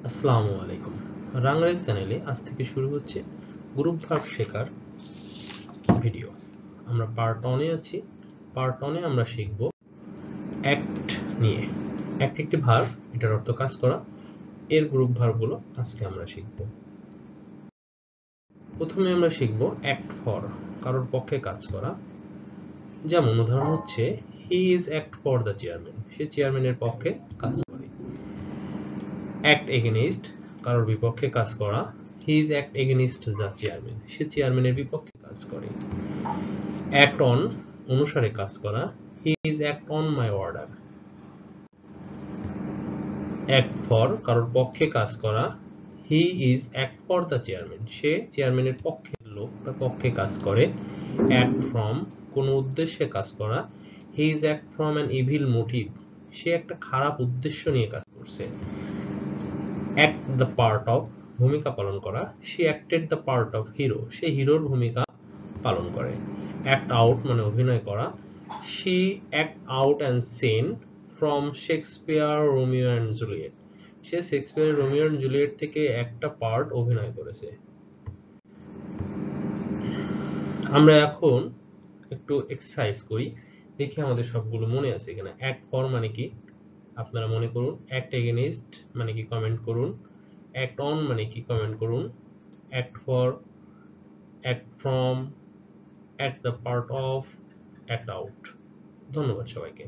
আসসালামু আলাইকুম। রাংরাইজ চ্যানেলে আজ থেকে শুরু হচ্ছে গ্রুপ ভার্ব শেখার ভিডিও। আমরা পার্ট 1 এ আছি। পার্ট 1 এ আমরা শিখব অ্যাক্ট নিয়ে। অ্যাক্ট একটি ভার্ব, এটার অর্থ কাজ করা। এর গ্রুপ ভার্বগুলো আজকে আমরা শিখব। প্রথমে আমরা শিখব অ্যাক্ট ফর, কারোর পক্ষে কাজ করা। যেমন উদাহরণ হচ্ছে he is act for the chairman, সে চেয়ারম্যানের পক্ষে কাজ করে। অ্যাক্ট এগেইনস্ট, কারোর বিপক্ষে কাজ করা। He is act against the chairman, সে চেয়ারম্যানের বিপক্ষে কাজ করে। অ্যাক্ট অন, অনুসারে কাজ করা। He is act on my order. Act for, কারোর পক্ষে কাজ করা। He is act for the chairman, সে চেয়ারম্যানের পক্ষের লোক, তার পক্ষে কাজ করে। অ্যাক্ট ফ্রম, কোনো উদ্দেশ্যে কাজ করা। He is act from an evil motive, সে একটা খারাপ উদ্দেশ্য নিয়ে কাজ করছে। অ্যাক্ট দ্য পার্ট অফ, ভূমিকা পালন করা। She acted the part of hero, সে হিরোর ভূমিকা পালন করে। অ্যাক্ট আউট মানে অভিনয় করা। She act out an scene from Shakespeare Romeo and Juliet, সে শেক্সপিয়ারের রোমিও অ্যান্ড জুলিয়েট থেকে একটা পার্ট অভিনয় করেছে। আমরা এখন একটু এক্সারসাইজ করি, দেখি আমাদের সবগুলো মনে আছে কিনা। অ্যাক্ট ফর মানে কি আপনারা মনে করুন। অ্যাক্ট এগেইনস্ট মানে কি কমেন্ট করুন। অ্যাক্ট অন মানে কি কমেন্ট করুন। Act for, act from, act the part of, act out. ধন্যবাদ সবাইকে।